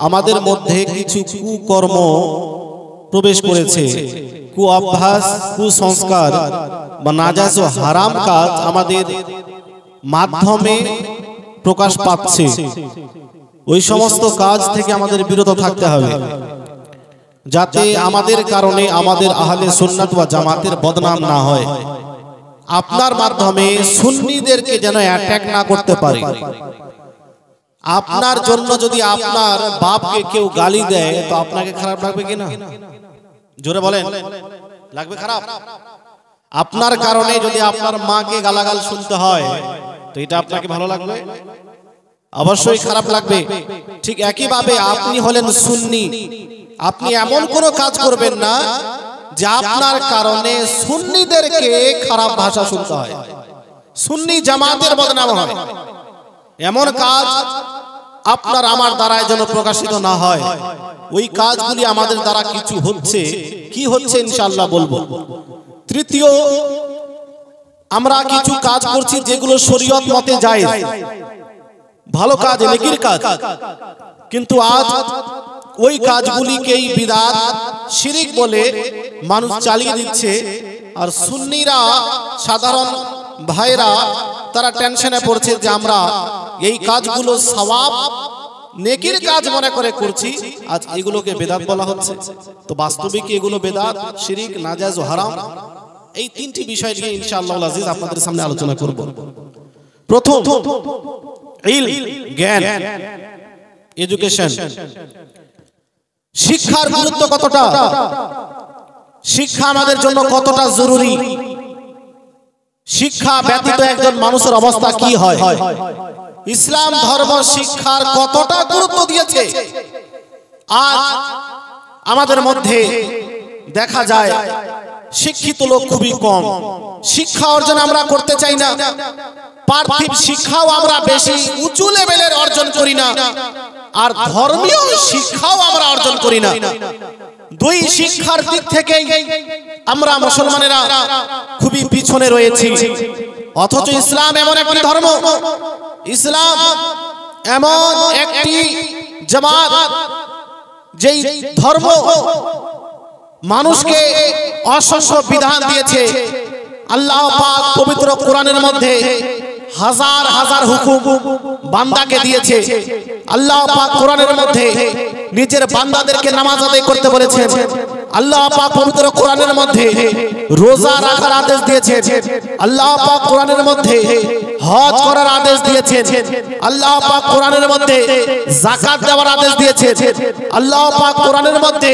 আমাদের মধ্যে কিছু কুকর্ম প্রবেশ করেছে, কু অভ্যাস, কুসংস্কার বা নাজায়েজ ও হারাম কাজ আমাদের মাধ্যমে প্রকাশ পাচ্ছে। ওই সমস্ত কাজ থেকে আমাদের বিরত থাকতে হবে, যাতে আমাদের কারণে আমাদের আহলে সুন্নাত ওয়া জামাতের বদনাম না হয়। আপনার মাধ্যমে সুন্নিদেরকে যেন অ্যাটাক না করতে পারে। আপনার জন্য যদি আপনার বাপকে কেউ গালি দেয় তো আপনাকে খারাপ লাগবে কিনা? জোরে বলেন, লাগবে খারাপ? আপনার কারণে যদি আপনার মাকে গালাগাল শুনতে হয় তো এটা আপনাকে ভালো লাগবে? অবশ্যই খারাপ লাগবে। ঠিক একইভাবে আপনি হলেন সুন্নি, আপনি এমন কোন কাজ করবেন না যে আপনার কারণে সুন্নিদেরকে খারাপ ভাষা শুনতে হয়, সুন্নি জামাতের বদনাম হয়। এমন কাজ আপনার আমার দ্বারাই যেন প্রকাশিত না হয়। ওই কাজগুলি আমাদের দ্বারা কিছু হচ্ছে, কি হচ্ছে ইনশাআল্লাহ বলবো। তৃতীয়, আমরা কিছু কাজ করছি যেগুলো শরীয়ত মতে জায়েজ, ভালো কাজ, নেকির কাজ, কিন্তু আজ ওই কাজগুলিকেই বিদআত, শিরক বলে মানুষ চালিয়ে দিচ্ছে। আর সুন্নিরা, সাধারণ ভাইরা, তারা টেনশনে পড়ছে যে আমরা এই কাজগুলো সওয়াব, নেকির কাজ মনে করে করছি, আজ এগুলোকে বেদাত বলা হচ্ছে। তো বাস্তবিক এগুলো বেদাত, শিরক, নাজায়েজ ও হারাম। এই তিনটি বিষয় নিয়ে ইনশাআল্লাহ আজিজ আপনাদের সামনে আলোচনা করব। প্রথম, ইলম, জ্ঞান, এডুকেশন। শিক্ষার গুরুত্ব কতটা, শিক্ষা আমাদের জন্য কতটা জরুরি, শিক্ষা ব্যতীত একজন মানুষের অবস্থা কি হয়, ইসলাম ধর্ম শিক্ষার কতটা গুরুত্ব দিয়েছে। আজ আমাদের মধ্যে দেখা যায় শিক্ষিত লোক খুবই কম। শিক্ষা অর্জন আমরা করতে চাই না, পার্থিব শিক্ষাও আমরা বেশি উঁচু লেভেলের অর্জন করি না, আর ধর্মীয় শিক্ষাও আমরা অর্জন করি না। দুই শিক্ষার দিক থেকে আমরা মুসলমানেরা খুবই পিছনে রয়েছি। অথচ ইসলাম এমন একটি ধর্ম, ইসলাম এমন একটি জামাত, যেই ধর্ম মানুষকে অসংখ্য বিধান দিয়েছে। আল্লাহ পাক পবিত্র কোরআনের মধ্যে হাজার হাজার হুকুম বান্দাকে দিয়েছে। আল্লাহ পাক কোরআনের মধ্যে নিজের বান্দাদেরকে নামাজ আদায় করতে বলেছেন। আল্লাহ পাক পবিত্র কোরআনের মধ্যে রোজা রাখার আদেশ দিয়েছেন। আল্লাহ পাক কোরআনের মধ্যে হজ করার আদেশ দিয়েছেন। আল্লাহ পাক কোরআনের মধ্যে যাকাত দেওয়ার আদেশ দিয়েছেন। আল্লাহ পাক কোরআনের মধ্যে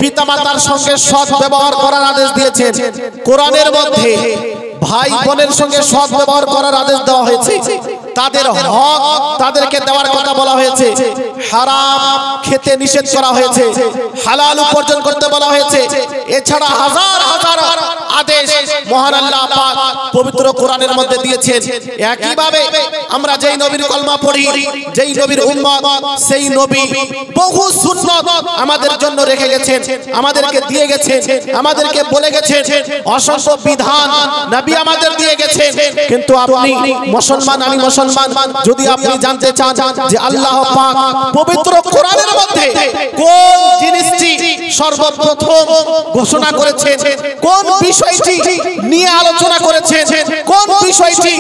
পিতামাতার সঙ্গে সৎ ব্যবহার করার আদেশ দিয়েছেন। কোরআনের মধ্যে ভাই বোনের সঙ্গে সৎ ব্যবহার করার আদেশ দেওয়া হয়েছে। তাদের হক তাদেরকে দেওয়ার কথা বলা হয়েছে। হারাম খেতে নিষেধ করা হয়েছে, হালাল উপার্জন করতে বলা হয়েছে। এছাড়া হাজার হাজার আদেশ মহান আল্লাহ পাক পবিত্র কোরআনের মধ্যে দিয়েছেন। একইভাবে আমরা যেই নবীর কলমা পড়ি, যেই নবীর উম্মত, সেই নবী বহু সুন্নাত আমাদের জন্য রেখে গেছেন, আমাদেরকে দিয়ে গেছেন, আমাদেরকে বলে গেছেন। অসংখ্য বিধান নবী আমাদের দিয়ে গেছেন। কিন্তু আপনি মুসলমান, আমি মুসলমান, যদি আপনি জানতে চান যে আল্লাহ পাক পবিত্র কোরআনের মধ্যে কোন জিনিসটি সর্বপ্রথম ঘোষণা করেছেন, কোন বিষয়টি নিয়ে আলোচনা করেছেন, কোন বিষয়টি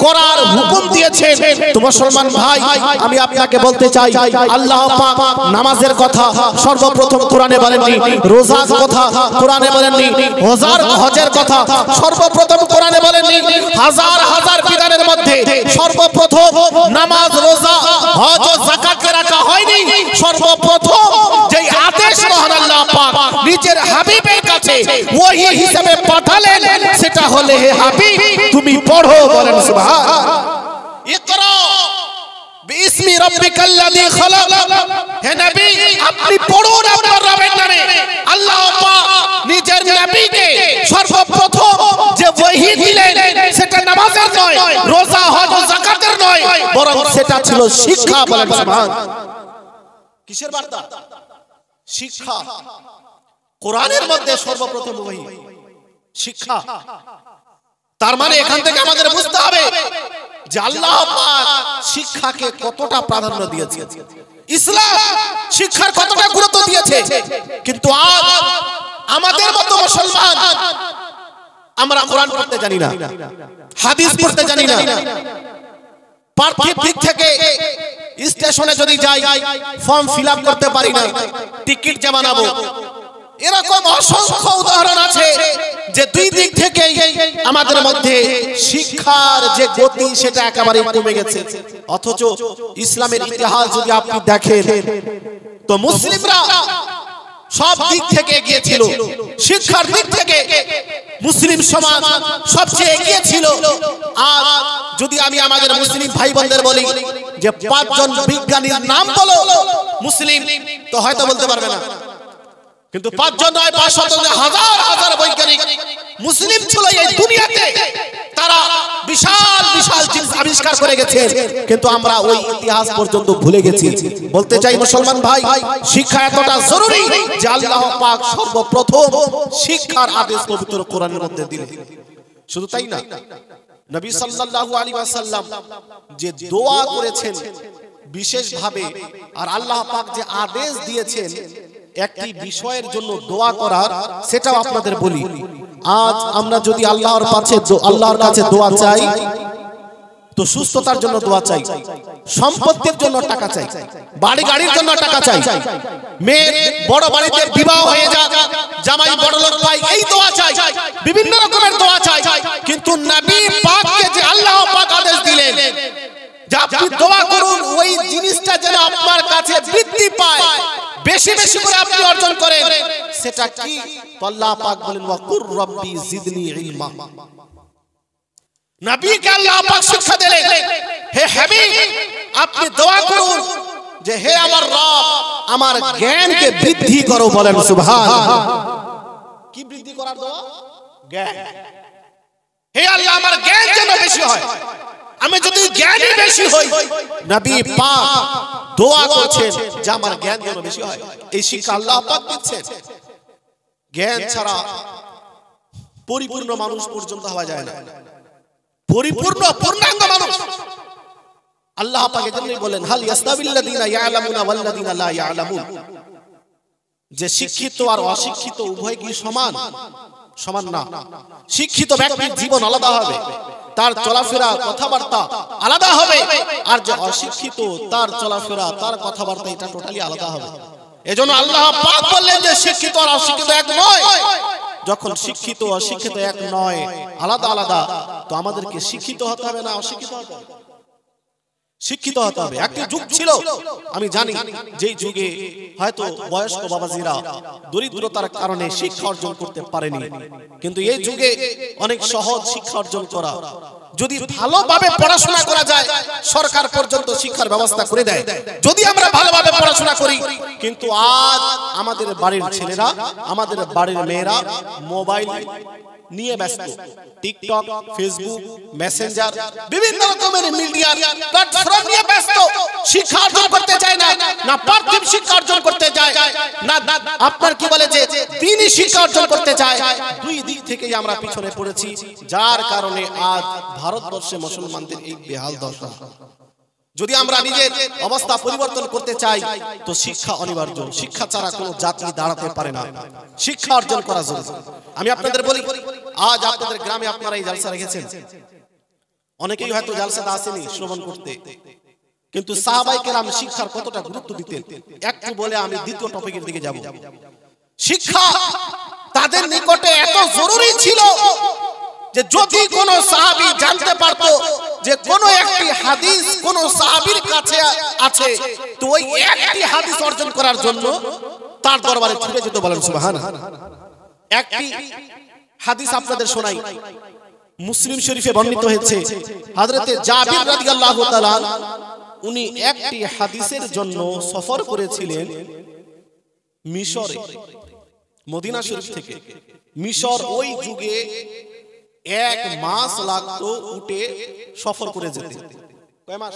করার হুকুম দিয়েছেন, তো মুসলমান ভাই আমি আপনাকে বলতে চাই, আল্লাহ পাক নামাজের কথা সর্বপ্রথম কোরআনে বলেননি, রোজার কথা কোরআনে বলেননি, হজের কথা সর্বপ্রথম কোরআনে বলেননি। হাজার হাজার বিধানের মধ্যে সর্বপ্রথম নামাজ, রোজা, হজ ও যাকাতকে রাখা হয়নি। সর্বপ্রথম যেই আদেশ মহান আল্লাহ পাক নিজের হাবিবের কাছে ওহী হিসেবে পাঠালেন, সেটা হলো হে হাবিব তুমি পড়ো, বলেন সুবহানাল্লাহ। ইকরা বিসমি রাব্বিকাল্লাযী খালাক, হে নবী আপনি পড়ুন আপনার রবের নামে। আল্লাহ পাক নিজের নবীকে সর্বপ্রথম যে ওহী দিলেন সেটা নামাজের নয়, রোজা, হজ ও যাকাতের নয়, বরং সেটা ছিল শিক্ষা, বলেন সুবহানাল্লাহ। কিসের বার্তা? শিক্ষা। কোরআনের মধ্যে সর্বপ্রথম ওহী, শিক্ষা। তার মানে এখান থেকে আমাদের বুঝতে হবে যে আল্লাহ পাক শিক্ষাকে কতটা প্রাধান্য দিয়েছে। ইসলাম শিক্ষার কতটা গুরুত্ব দিয়েছে। কিন্তু আজ আমাদের মতো মুসলমান আমরা কোরআন পড়তে জানি না, হাদিস পড়তে জানি না। পার্থিব দিক থেকে স্টেশনে যদি যাই ফর্ম ফিল আপ করতে পারি না, টিকিট যে বানাবো, এরকম অসংখ্য উদাহরণ আছে যে দুই দিক থেকে আমাদের মধ্যে শিক্ষার যে গতি সেটা একেবারে কমে গেছে। অথচ ইসলামের ইতিহাস যদি আপনি দেখেন তো মুসলিমরা সব দিক থেকে এগিয়ে ছিল। শিক্ষার দিক থেকে মুসলিম সমাজ সবচেয়ে এগিয়ে ছিল। আর যদি আমি আমাদের মুসলিম ভাই বোনদের বলি যে 5 জন বিজ্ঞানীর নাম বলো মুসলিম, তো হয়তো বলতে পারবে না। কিন্তু 5 জন নয়, 500 নয়, হাজার হাজার বৈজ্ঞানিক মুসলিম ছিল এই দুনিয়াতে। তারা বিশাল বিশাল জিনিস আবিষ্কার করে গেছে, কিন্তু আমরা ওই ইতিহাস পর্যন্ত ভুলে গেছি। বলতে চাই মুসলমান ভাই, শিক্ষা এতটা জরুরি যে আল্লাহ পাক সর্বপ্রথম শিক্ষার আদেশ পবিত্র কোরআনের মধ্যে দিলেন। শুধু তাই না, নবী সাল্লাল্লাহু আলাইহি ওয়াসাল্লাম যে দোয়া করেছেন বিশেষ ভাবে, আর আল্লাহ পাক যে আদেশ দিয়েছেন একটি বিষয়ের জন্য দোয়া করার, সেটাও আপনাদের বলি। আজ আমরা যদি আল্লাহর কাছে দোয়া চাই তো সুস্থতার জন্য দোয়া চাই, সম্পত্তির জন্য টাকা চাই, বাড়ি গাড়ির জন্য টাকা চাই, মেয়ে বড় বাড়িতে বিবাহ হয়ে যাক, জামাই বড় লোক পাই, এই দোয়া চাই, বিভিন্ন রকমের দোয়া চাই। কিন্তু নবী পাককে যে আল্লাহ পাক আদেশ দিলেন যে আপনি দোয়া করুন ওই জিনিসটা যেন আপনার কাছে বৃদ্ধি পায়, বেশি বেশি করে আপনি অর্জন করেন, সেটা কি? আল্লাহ পাক বলেন ওয়াকুর রব্বি জিদনি ইলমা। নবীকে আল্লাহ পাক শিক্ষা দিলেন, হে হাবিব আপনি দোয়া করুন যে হে আমার রব আমার জ্ঞানকে বৃদ্ধি করো। বলেন সুবহানাল্লাহ। কি বৃদ্ধি করার দোয়া? জ্ঞান। হে আল্লাহ আমার জ্ঞান যেন বেশি হয়, আমি যদি জ্ঞানী বেশি হই, নবী পাক দোয়া করছেন যে আমার জ্ঞান যেন বেশি হয়। এই শিক্ষা আল্লাহ পাক দিচ্ছেন। জ্ঞান ছাড়া পরিপূর্ণ মানুষ পর্যন্ত হওয়া যায় না, পরিপূর্ণ পূর্ণাঙ্গ মানুষ। আল্লাহ পাক এজন্যই বলেন হাল ইয়াস্তাবিল্লাযিনা ইয়ালামুনা ওয়াল্লাযিনা লা ইয়ালামুন, যে শিক্ষিত আর অশিক্ষিত উভয় কি সমান? সমান না। শিক্ষিত ব্যক্তির জীবন আলাদা হবে, তার চলাফেরা কথাবার্তা আলাদা হবে, আর যে অশিক্ষিত তার চলাফেরা তার কথাবার্তা এটা টোটালি আলাদা হবে। এজন্য আল্লাহ পাক বললেন যে শিক্ষিত আর অশিক্ষিত এক নয়। যখন শিক্ষিত অশিক্ষিত এক নয়, আলাদা আলাদা, তো আমাদেরকে শিক্ষিত হতে হবে না অশিক্ষিত হতে হবে? শিক্ষিত হতে হবে। একটি যুগ ছিল, আমি জানি, যেই যুগে হয়তো বয়স্ক বাবাজিরা দরিদ্রতার কারণে শিক্ষা অর্জন করতে পারেনি, কিন্তু এই যুগে অনেক সহজ শিক্ষা অর্জন করা। যদি ভালোভাবে পড়াশোনা করা যায়, সরকার পর্যন্ত শিক্ষার ব্যবস্থা করে দেয় যদি আমরা ভালোভাবে পড়াশোনা করি। কিন্তু আজ আমাদের বাড়ির ছেলেরা, আমাদের বাড়ির মেয়েরা মোবাইল নিয়ে ব্যস্ত, টিকটক, ফেসবুক, মেসেঞ্জার, বিভিন্ন রকমের মিডিয়া প্ল্যাটফর্ম নিয়ে ব্যস্ত। শিক্ষা অর্জন করতে চায় না, না পার্থিব শিক্ষা অর্জন করতে চায়, না আপনার কি বলে যে দ্বীনি শিক্ষা অর্জন করতে চায়। দুই দিক থেকেই আমরা পিছনে পড়েছি, যার কারণে আজ ভারতবর্ষে মুসলমানদের এই বেহাল দশা। যদি আমরা নিজের অবস্থা পরিবর্তন করতে চাই তো শিক্ষা অনিবার্য। শিক্ষা ছাড়া কোনো জাতি দাঁড়াতে পারে না, শিক্ষা অর্জন করা জরুরি। আমি আপনাদের বলি, আজ আপনাদের গ্রামে আপনারা এই জালসা রেখেছেন, অনেকেই হয়তো জালসাতে আসেনি শ্রবণ করতে, কিন্তু সাহাবায়ে কেরাম শিক্ষার কতটা গুরুত্ব দিতেন একটু বলে আমি দ্বিতীয় টপিকের দিকে যাব। শিক্ষা তাদের নিকটে এত জরুরি ছিল যে যদি কোনো সাহাবী জানতে পারতো যে কোনো একটি হাদিস কোন সাহাবীর কাছে আছে, তো ওই একটি হাদিস অর্জন করার জন্য তার দরবারে ছুটে যেত। বলেন সুবহানাল্লাহ। একটি হাদিস আপনাদের শোনাই, মুসলিম শরীফে বর্ণিত হয়েছে, হযরতে জাবির রাদিয়াল্লাহু তাআলা উনি একটি হাদিসের জন্য সফর করেছিলেন মিশরে, মদিনা শরীফ থেকে মিশর। ওই যুগে 1 মাস লাগতো উঠে সফর করে যেতে। কয় মাস?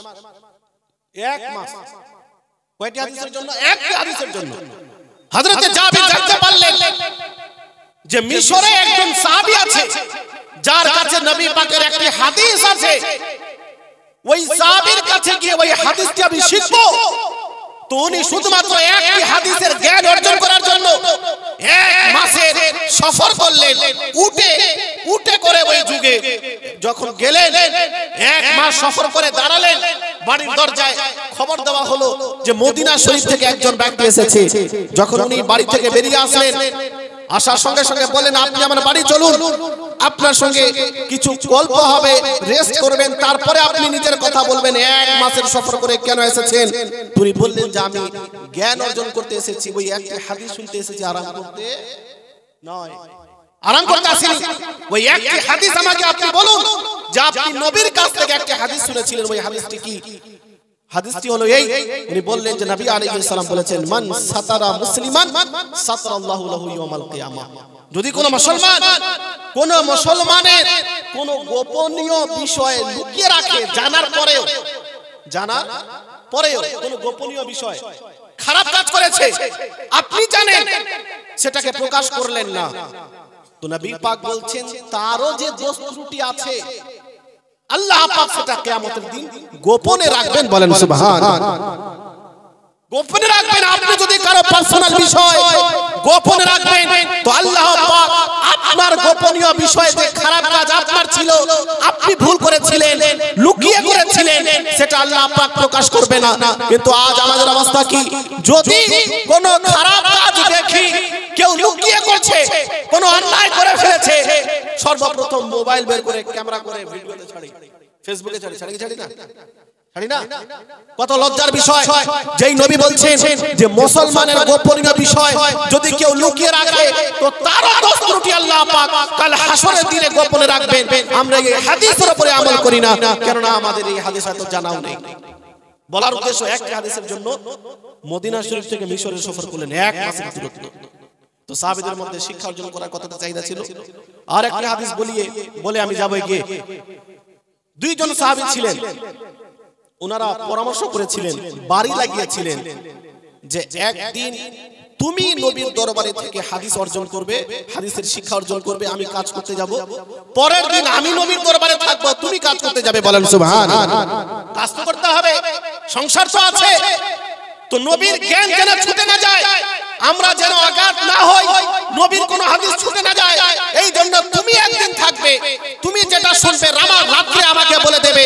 1 মাস। কয়টি হাদিসের জন্য? একটি হাদিসের জন্য। হযরতে জাবির জানতে পারলেন যে মিশরে একজন সাহাবী আছে যার কাছে নবী পাকের একটি হাদিস আছে, ওই সাহাবীর কাছে গিয়ে ওই হাদিসটি আমি শিখবো। তো উনি শুধুমাত্র একটি হাদিসের জ্ঞান অর্জন করার জন্য 1 মাসের সফর করলেন, উটে করে ওই যুগে যখন গেলেন 1 মাস সফর করে দাঁড়ালেন বাড়ির দরজায়, খবর দেওয়া হলো যে মদিনা শরীফ থেকে একজন ব্যক্তি এসেছে। যখন উনি বাড়ি থেকে বেরিয়ে আসলেন, আসার সঙ্গে সঙ্গে বলেন, আপনি আমার বাড়ি চলুন, আপনার সঙ্গে কিছু গল্প হবে, রেস্ট করবেন, তারপরে আপনি নিজের কথা বলবেন। 1 মাসের সফর করে কেন এসেছেন? তিনি বললেন যে আমি জ্ঞান অর্জন করতে এসেছি, ওই একটি হাদিস শুনতে এসেছি, আরাম করতে নয়। আরাম করতে আসেনি, ওই একটি হাদিস আমাকে আপনি বলুন যে আপনি নবীর কাছ থেকে একটি হাদিস শুনেছিলেন, ওই হাদিসটি কি? হাদিসটি হলো এই, উনি বললেন যে নবী আলাইহিস সালাম বলেছেন, মান সাতারা মুসলিমান সাতারাল্লাহু লাহু ইয়াউমাল কিয়ামাহ। যদি কোন মুসলমানের কোন গোপনীয় বিষয় লুকিয়ে রাখে, জানার পরেও কোন গোপনীয় বিষয় খারাপ কাজ করেছে, আপনি জানেন, সেটাকে প্রকাশ করলেন না, তো নবী পাক বলছেন তারও যে দোষ ত্রুটি আছে আল্লাহ পাক সেটা কিয়ামতের দিন গোপনে রাখবেন। বলেন সুবহানাল্লাহ। গোপনে রাখবেন। আপনি যদি কারো পার্সোনাল বিষয় গোপনে রাখবেন, তো আল্লাহ পাক আপনার গোপনীয় বিষয়ে যে খারাপ কাজ আপনার ছিল, আপনি ভুল করেছিলেন, লুকিয়ে করেছিলেন, সেটা আল্লাহ পাক প্রকাশ করবে না। কিন্তু আজ আমাদের অবস্থা কি? যদি কোনো খারাপ কাজ দেখি কেউ লুকিয়ে করছে, কোনো অন্যায় করে ফেলেছে, সর্বপ্রথম মোবাইল বের করে ক্যামেরা করে ভিডিওতে ছাড়ি, ফেসবুকে ছাড়ি না? কত লজ্জার বিষয়। যেই নবী বলছেন যে মুসলমানের গোপনীয় বিষয় যদি কেউ লুকিয়ে রাখে, তো তারও দোষ ত্রুটি আল্লাহ পাক কাল হাসরের দিনে গোপনে রাখবেন। আমরা এই হাদিসের উপরে আমল করি না, কেননা আমাদের এই হাদিস হয়তো জানাও নেই। বলার উদ্দেশ্য, একটা হাদিসের জন্য মদিনা শরীফ থেকে মিশরের সফর করলেন 1 মাসের দূরত্ব। তো সাহাবীদের মধ্যে শিক্ষা অর্জন করার কতটা চাহিদা ছিল। আর একটা হাদিস বলে আমি যাবো গিয়ে, 2 জন সাহাবী ছিলেন, ওনারা পরামর্শ করেছিলেন, বাড়ি লাগিয়েছিলেন যে একদিন তুমি নবীর দরবারে থেকে হাদিস অর্জন করবে, হাদিসের শিক্ষা অর্জন করবে, আমি কাজ করতে যাব, পরের দিন আমি নবীর দরবারে থাকবো, তুমি কাজ করতে যাবে। বলেন সুবহানাল্লাহ। কাজ তো করতে হবে, সংসার তো আছে, তো নবীর জ্ঞান যেন ছুটে না যায়, আমরা যেন আঘাত না হই, নবীর কোন হাদিস ছুটে না যায়, এই জন্য তুমি একদিন থাকবে, তুমি যেটা শুনবে রাত্রে আমাকে বলে দেবে,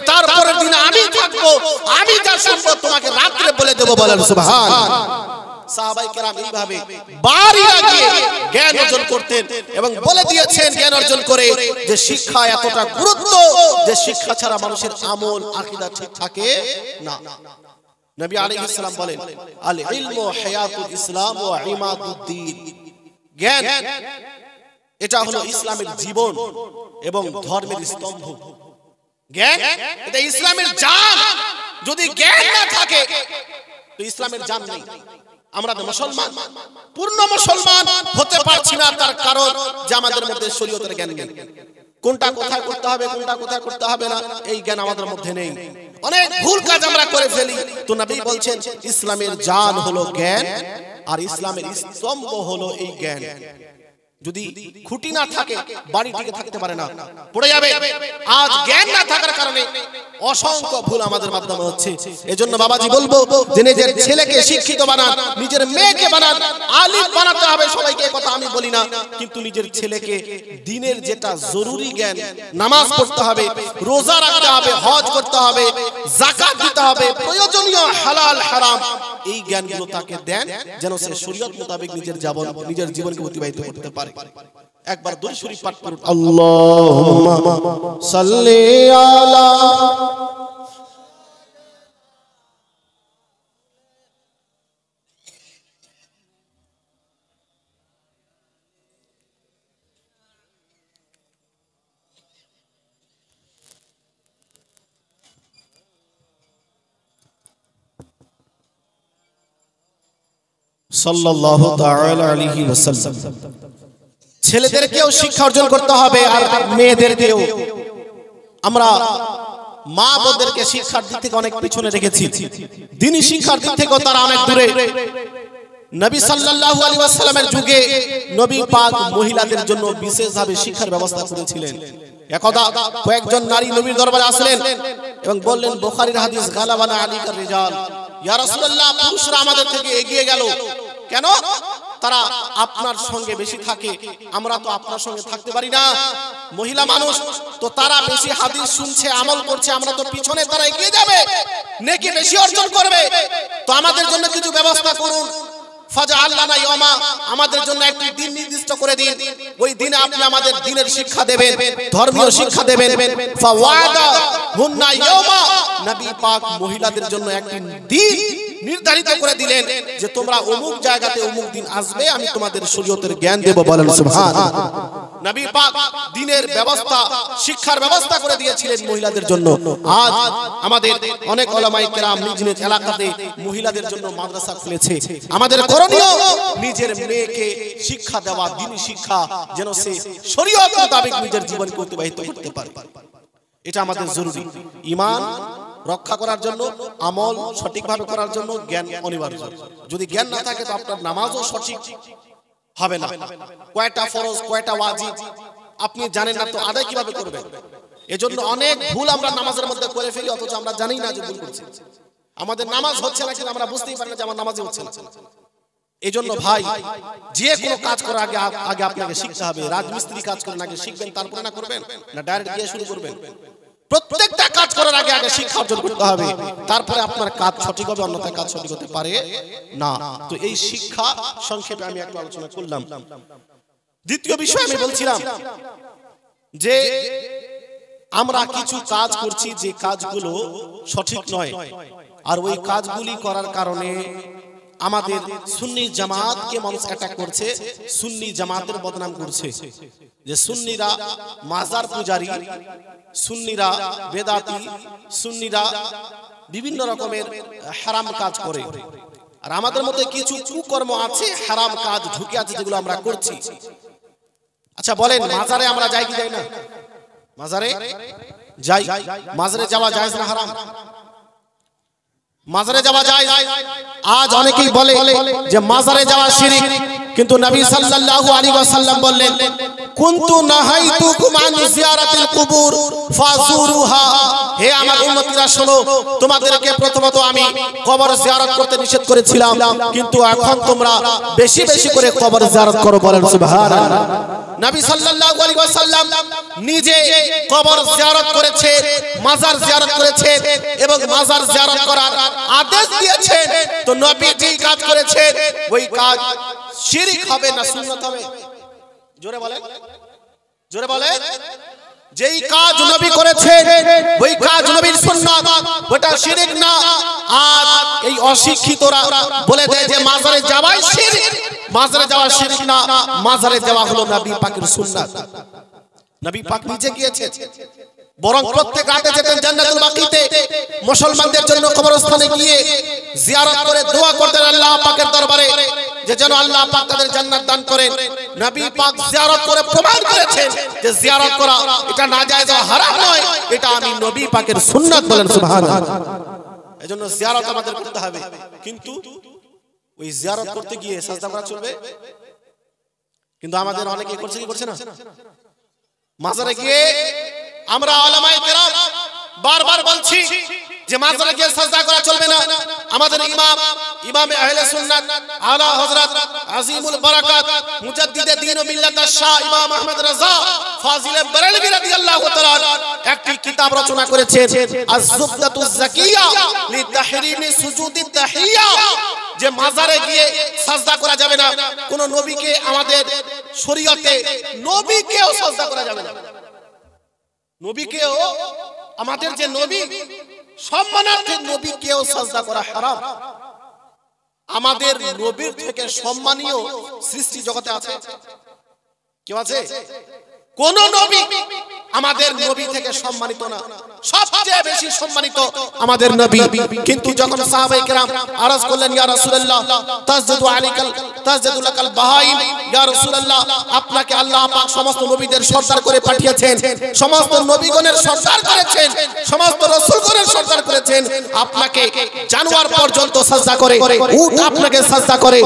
তারপরের দিন আমি থাকবো, আমি যা শুনবো তোমাকে রাত্রে বলে দেবো। বলেন সুবহানাল্লাহ। সাহাবায়ে কেরাম এইভাবে বাড়ি লাগিয়ে জ্ঞান অর্জন করতেন এবং বলে দিয়েছেন জ্ঞান অর্জন করে যে শিক্ষা এতটা গুরুত্ব যে শিক্ষা ছাড়া মানুষের আমল আকীদা ঠিক থাকে না। নবী আলাইহিস সালাম বলেন, আল ইলমু হায়াতুল ইসলাম ওয়া ইমাদুদ্দিন। জ্ঞান এটা হলো ইসলামের জীবন এবং ধর্মের স্তম্ভ। জ্ঞান এটা ইসলামের জান। যদি জ্ঞান না থাকে তো ইসলামের জান নেই। আমরা মুসলমান, পূর্ণ মুসলমান হতে পারছি না, তার কারণ যে আমাদের মধ্যে শরীয়তের জ্ঞান নেই। কোনটা কোথায় করতে হবে, কোনটা কোথায় করতে হবে না, এই জ্ঞান আমাদের মধ্যে নেই। অনেক ভুল কাজ আমরা করে ফেলি। তো নবী বলছেন ইসলামের জান হলো জ্ঞান, আর ইসলামের স্তম্ভ হলো এই জ্ঞান। যদি খুঁটি না থাকে বাড়ি টিকে থাকতে পারে না, পড়ে যাবে। আজ জ্ঞান না থাকার কারণে অসংখ্য ভুল আমাদের মাধ্যমে হচ্ছে। এজন্য বাবাজি বলবো যে নিজের ছেলেকে শিক্ষিত বানান, নিজের মেয়েকে বানান, আলিম বানাতে হবে। সবাইকে কথা আমি বলি না, কিন্তু নিজের ছেলেকে দ্বীনের যেটা জরুরি জ্ঞান, নামাজ পড়তে হবে, রোজা রাখতে হবে, হজ করতে হবে, যাকাত দিতে হবে, প্রয়োজনীয় হালাল হারাম এই জ্ঞানগুলো তাকে দেন, যেন সে শরীয়ত মোতাবেক নিজের জীবনকে অতিবাহিত করতে পারে। একবার দুরূদ শরীফ পাঠ করুন। আল্লাহুম্মা সাল্লি আলা সাল্লাল্লাহু তাআলা আলাইহি ওয়াসাল্লাম। ছেলেদেরকেও শিক্ষা অর্জন করতে হবে আর মেয়েদেরকেও। আমরা মা বোনদেরকে শিক্ষার দিক থেকে অনেক পিছনে রেখেছি, দ্বীনি শিক্ষার দিক থেকেও তারা অনেক দূরে। নবী সাল্লাল্লাহু আলাইহি ওয়াসাল্লামের যুগে নবী পাক মহিলাদের জন্য বিশেষভাবে শিক্ষার ব্যবস্থা করেছিলেন। একদা কয়েকজন নারী নবীর দরবারে আসলেন এবং বললেন, বুখারীর হাদিস, গালাবানা আলাইকা রিজাল ইয়া রাসূলুল্লাহ, পুরুষরা আমাদের থেকে এগিয়ে গেল কেন? তারা আপনার সঙ্গে বেশি থাকে, আমরা তো আপনার সঙ্গে থাকতে পারি না। মহিলা মানুষ তো, তারা বেশি হাদিস শুনছে, আমল করছে, আমরা তো পিছনে, তারা এগিয়ে যাবে, নেকি বেশি অর্জন করবে। তো আমাদের জন্য কিছু ব্যবস্থা করুন। ফাজআল লানা ইয়াওমা, আমাদের জন্য একটি দিন নির্দিষ্ট করে দিন, ওই দিনে আপনি আমাদের দ্বীনের শিক্ষা দেবেন, ধর্মীয় শিক্ষা দেবেন। ফাওয়াদা হুন্না ইয়াওমা, নবী পাক মহিলাদের জন্য একটি দিন নির্ধারিত করে দিলেন যে তোমরা অমুক জায়গাতে অমুক দিন আসবে, আমি তোমাদের শরীয়তের জ্ঞান দেব। বলেন সুবহানাল্লাহ। নবী পাক দ্বীনের ব্যবস্থা, শিক্ষার ব্যবস্থা করে দিয়েছিলেন মহিলাদের জন্য। আজ আমাদের অনেক উলামায়ে কেরাম নিজ নিজ এলাকাতে মহিলাদের জন্য মাদ্রাসা খুলেছে। আমাদের করণীয় নিজের মেয়েকে শিক্ষা দেওয়া, দ্বীনি শিক্ষা, যেন সে শরীয়ত মোতাবেক নিজের জীবনকে অতিবাহিত করতে পারে। এটা আমাদের জরুরি। ঈমান রক্ষা করার জন্য, আমল সঠিকভাবে করার জন্য জ্ঞান অনিবার্য। যদি জ্ঞান না থাকে তো আপনার নামাজও সঠিক হবে না। কয়টা ফরজ, কয়টা ওয়াজিব আপনি জানেন না, তো আদায় কিভাবে করবেন? এজন্য অনেক ভুল আমরা নামাজের মধ্যে করে ফেলি, অথচ আমরা জানি না যে ভুল করছি। আমাদের নামাজ হচ্ছে না, কিন্তু আমরা বুঝতেই পারি না যে আমার নামাজই হচ্ছে না। এজন্য ভাই, যে কোনো কাজ করার আগে আগে আপনাকে শিখতে হবে। রাজমিস্ত্রি কাজ করেন, আগে শিখবেন, তারপরে না করবেন, না ডাইরেক্ট গিয়ে শুরু করবেন। প্রত্যেকটা কাজ করার আগে আগে শিক্ষা অর্জন করতে হবে, তারপরে আপনার কাজ সঠিক হবে, অন্যথায় কাজ সঠিক হতে পারে না। তো এই শিক্ষা সংক্ষেপে আমি একটু আলোচনা করলাম। দ্বিতীয় বিষয় আমি বলছিলাম যে আমরা কিছু কাজ করছি যে কাজগুলো সঠিক নয়, আর ওই কাজগুলি করার কারণে আমাদের সুন্নি জামাতকে মানুষ অ্যাটাক করছে, সুন্নি জামাতের বদনাম করছে। যে সুন্নিরা মাজার পূজারী, সুন্নিরা বেদাতি, সুন্নিরা বিভিন্ন রকমের হারাম কাজ করে। আর আমাদের মধ্যে কিছু কুকর্ম আছে, হারাম কাজ ঢুকে আছে, যেগুলো আমরা করছি। আচ্ছা বলেন, মাজারে আমরা যাই কি যাই না? মাজারে যাই। মাজারে যাওয়া জায়েজ না হারাম? মাজারে যাওয়া যায়। আজ অনেকেই বলে যে মাজারে যাওয়া শিরক, কিন্তু নবী সাল্লাল্লাহু আলাইহি ওয়াসাল্লাম বললেন, কুনতু নাহাইতুকুম আন জিয়ারাতিল কুবুর ফাজুরুহা। হে আমার উম্মতিরা শোনো, তোমাদেরকে প্রথমত আমি কবর জিয়ারত করতে নিষেধ করেছিলাম, কিন্তু এখন তোমরা বেশি বেশি করে কবর জিয়ারত করো। বলেন সুবহানাল্লাহ। নবী সাল্লাল্লাহু আলাইহি ওয়াসাল্লাম নিজে কবর জিয়ারত করেছে, মাজার জিয়ারত করেছে, এবং মাজার জিয়ারত করার আদেশ দিয়েছেন। তো নবী যে কাজ করেছেন ওই কাজ শিরক হবে না সুন্নাত হবে? জোরে বলেন, জোরে বলেন। যেই কাজ নবী করেছেন ওই কাজ নবীর সুন্নাত, ওটা শিরক না। আজ এই অশিক্ষিতরা বলে দেয় যে মাজারে যাওয়াই শিরক। মাজারে যাওয়া শিরক না, মাজারে যাওয়া হলো নবী পাকের সুন্নাত। নবী পাক নিজে গিয়েছেন, বরং প্রত্যেক রাতে যেতেন জান্নাতুল বাকিতে, মুসলমানদের জন্য কবরস্থানে গিয়ে জিয়ারত করে দোয়া করতেন আল্লাহ পাকের দরবারে যে যেন আল্লাহ পাক তাদের জান্নাত দান করেন। নবী পাক জিয়ারত করে প্রমাণ করেছেন যে জিয়ারত করা এটা নাজায়েজ ও হারাম নয়, এটা আমি নবী পাকের সুন্নাত। বলেন সুবহানাল্লাহ। এজন্য জিয়ারত আমাদের করতে হবে, কিন্তু ওই জিয়ারত করতে গিয়ে সাজদা করা চলবে? কিন্তু আমাদের অনেকেই করছে কি করছে না? মাজারে গিয়ে আমরা উলামায়ে কেরাম বারবার বলছি যে মাজারে গিয়ে সাজদা করা চলবে না। আমাদের ইমামে আহলে সুন্নাত আলা হযরত আজিমুল বারাকাত মুজাদ্দিদে দ্বীন ও মিল্লাত শাহ ইমাম আহমদ রাজা ফাজিলে বরেলভী রাদিয়াল্লাহু তাআলা একটি কিতাব রচনা করেছেন, আয-যুবদাতুজ যাকিয়া লিতাহরিমি সুজুদিত তাহিয়া। যে মাজারে গিয়ে সাজদা করা যাবে না, কোন নবীকে আমাদের শরীয়তে নবীকেও সাজদা করা যাবে না। নবীকেও, আমাদের যে নবী সম্মানার্থে নবীকেও সাজদা করা হারাম। আমাদের নবীর থেকে সম্মানীয় সৃষ্টি জগতে আছে কেউ আছে? কোন নবী আমাদের নবী থেকে সম্মানিত না, সবচেয়ে বেশি সম্মানিত আমাদের নবী। কিন্তু যখন সাহাবায়ে কেরাম আরজ করলেন, ইয়া রাসূলুল্লাহ তাসজুদু আলাইকাল তাসজুদু লাকাল বাহাইম, ইয়া রাসূলুল্লাহ আপনাকে আল্লাহ পাক সমস্ত নবীদের সরদার করে পাঠিয়েছেন, সমস্ত নবীগণের সরদার করেছেন, সমস্ত রাসূলগণের সরদার করেছেন, আপনাকে জানোয়ার পর্যন্ত সাজদা করে, উট আপনাকে সাজদা করে।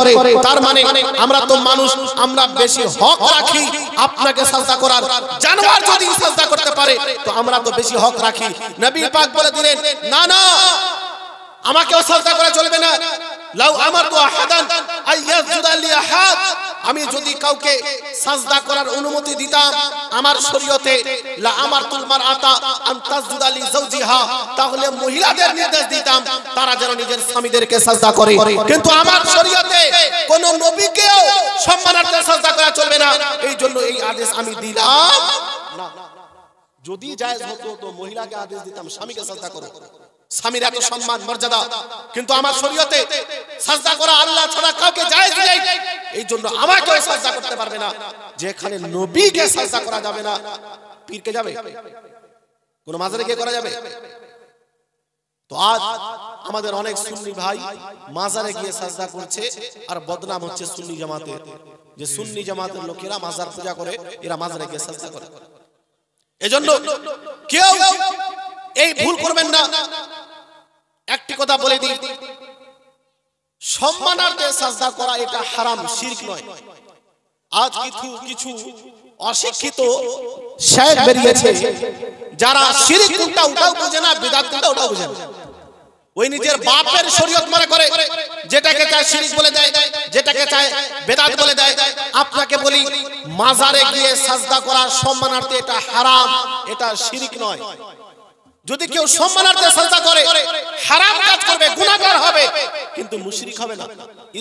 তার মানে আমরা তো মানুষ, আমরা বেশি হক রাখি আপনাকে সাজদা করার। জানোয়ার যদি সাজদা করতে পারে তো আমরা তো বেশি হক রাখি। নবী পাক বলে দিলেন, না না, আমাকেও সাজদা করা চলবে না। লাউ আমারতু আহাদান আইয়াসজুদা লি আহাদ, আমি যদি কাউকে সাজদা করার অনুমতি দিতাম আমার শরীয়তে, লা আমারতুল মারআতা আন তাসজুদা লি যাওজিহা, তাহলে মহিলাদের নির্দেশ দিতাম তারা যেন নিজের স্বামীদেরকে সাজদা করে। কিন্তু আমার শরীয়তে কোন নবীকেও সম্মানার্থে সাজদা করা চলবে না, এই জন্য এই আদেশ আমি দিলাম না। যদি জায়েজ হতো তো মহিলাকে আদেশ দিতাম স্বামীকে সাজদা করো, স্বামীর এত সম্মান মর্যাদা, কিন্তু আমার শরীয়তে সাজদা করা আল্লাহ ছাড়া কাউকে জায়েজ নেই, এই জন্য আমাকেও সাজদা করতে পারবে না। যেখানে নবীকে সাজদা করা যাবে না, পীরকে যাবে? কোন মাজারে গিয়ে করা যাবে? তো আজ আমাদের অনেক সুন্নি ভাই মাজারে গিয়ে সাজদা করছে, আর বদনাম হচ্ছে সুন্নি জামাতে, যে সুন্নি জামাতের লোকেরা মাজার পূজা করে, এরা মাজারে গিয়ে সাজদা করে। এজন্য কেউ এই ভুল করবেন না। একটি কথা বলে দিই, সম্মানার্থে সাজদা করা এটা হারাম, শিরক নয়। আজ কিছু অশিক্ষিত শেখ বেরিয়েছে যারা শিরক কোনটা ওটাও বোঝে না, বিদআত কোনটা ওটাও বোঝে না। ওই নিজের বাপের শরীয়ত মনে করে, যেটাকে চায় শিরক বলে দেয়, যেটাকে চায় বিদআত বলে দেয়। আপনাকে বলি, মাজারে গিয়ে সাজদা করা সম্মানার্থে এটা হারাম, এটা শিরক নয়। যদি কেউ সম্মানার্থে সাজদা করে হারাম কাজ করবে, গুনাহগার হবে, কিন্তু মুশরিক হবে না,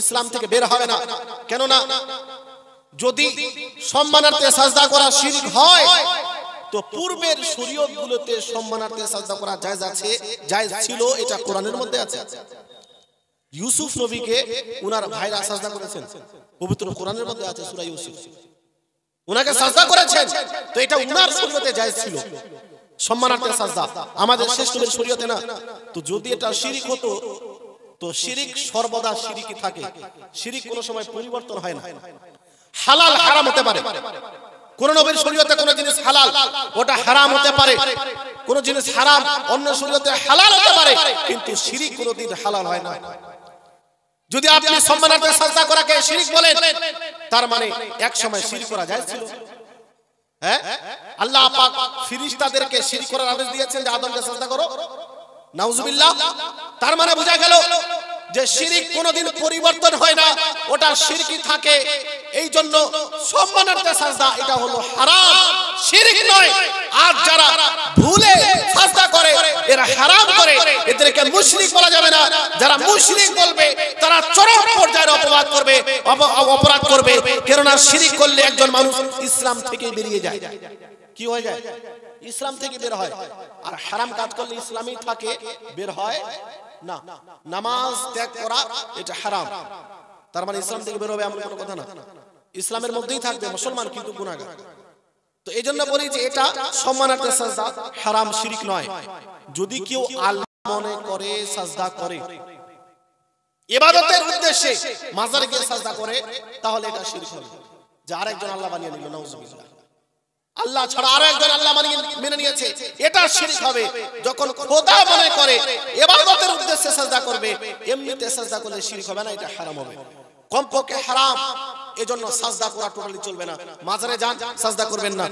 ইসলাম থেকে বের হবে না। কেন না? যদি সম্মানার্থে সাজদা করা শিরক হয় তো পূর্বের শরীয়তগুলোতে সম্মানার্থে সাজদা করা জায়েজ আছে, জায়েজ ছিল, এটা কোরআনের মধ্যে আছে। ইউসুফ নবীকে উনার ভাইরা সাজদা করেছেন, পবিত্র কোরআনের মধ্যে আছে, সূরা ইউসুফ। উনাকে সাজদা করেছেন, তো এটা উনার শরীয়তে জায়েজ ছিল সম্মানার্থে সাজদা, আমাদের শেষ নবীর শরীয়তে না। তো যদি এটা শিরক হতো, তো শিরক সর্বদা শিরকই থাকে, শিরক কোনো সময় পরিবর্তন হয় না। হালাল হারাম হতে পারে, কোন নবীর শরীয়তে কোন জিনিস হালাল ওটা হারাম হতে পারে, কোন জিনিস হারাম অন্য শরীয়তে হালাল হতে পারে, কিন্তু শিরক কোনদিন হালাল হয় না। যদি আপনি সম্মানার্থে সাজদা করাকে শিরক বলেন, তার মানে এক সময় শিরক করা যায় ছিল। হ্যাঁ, আল্লাহ পাক ফেরেশতাদেরকে শিরক করার আদেশ দিয়েছেন যে আদমকে সাজদা করো, নাউজুবিল্লাহ। তার মানে বোঝা গেল যে শিরক কোনদিন পরিবর্তন হয় না, ওটা শিরকই থাকে। এই জন্য সম্মানার্থে সাজদা এটা হলো হারাম, শিরক নয়। আর যারা ভুলে সাজদা করে এরা হারাম করে, এদেরকে মুশরিক বলা যাবে না। যারা মুশরিক বলবে তারা চরম পর্যায়ের অপরাধ করবে, কেননা শিরক করলে একজন মানুষ ইসলাম থেকে বেরিয়ে যায়। কি হয়ে যায়? ইসলাম থেকে বের হয়। আর হারাম কাজ করলে ইসলামই থাকে, বের হয় না। নামাজ ত্যাগ করা এটা হারাম, তার মানে ইসলাম থেকে বের হবে এমন কোনো কথা না, ইসলামের মধ্যেই থাকবে মুসলমান কিন্তু গুনাহগার। তো এইজন্য বলি যে এটা সম্মানার্থে সাজদা হারাম, শিরক নয়। যদি কেউ আল্লাহ মনে করে সাজদা করে, ইবাদতের উদ্দেশ্যে মাজারে গিয়ে সাজদা করে, তাহলে এটা শিরক হবে, যে আরেকজন আল্লাহ বানিয়ে নিল, নাউজুবিল্লাহ। আল্লাহ ছাড়া আরো একজন আল্লাহ মেনে নিয়েছে, এটা শিরক হবে। যখন খোদা মনে করে ইবাদতের উদ্দেশ্যে সাজদা করবে, এমনিতে সাজদা করলে শিরক হবে না, এটা হারাম হবে, কমপক্ষে হারাম। এজন্য সাজদা করা টোটালি চলবে না। মাজারে যান, সাজদা করবেন না।